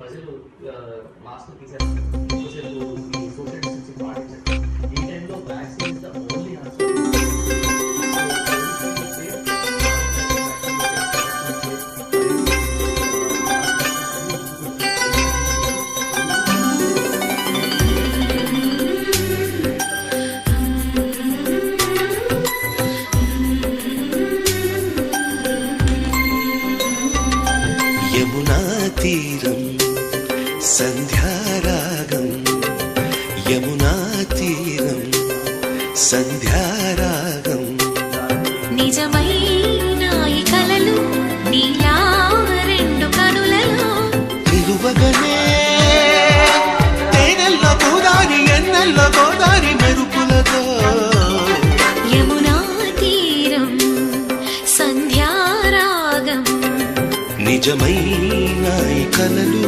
ప్రజలు మాస్క్ తీసేస్తారు, ఎక్కువసేపు ఈ సోషల్ డిస్టెన్సింగ్ పాటించండి. ఈ టైంలో vaccine is the only answer. Yamuna తీరం సంధ్యారాగం, యమునా తీరం సంధ్యారాగం. నిజమైన ఈ కలలు నీలా రెండు కనులలో నిలువగనే తేనెల్ల గోదారి ఎన్నెల్ల గోదారి మెరుపులతో. యమునా తీరం సంధ్యారాగం. నిజమైన ఈ కలలు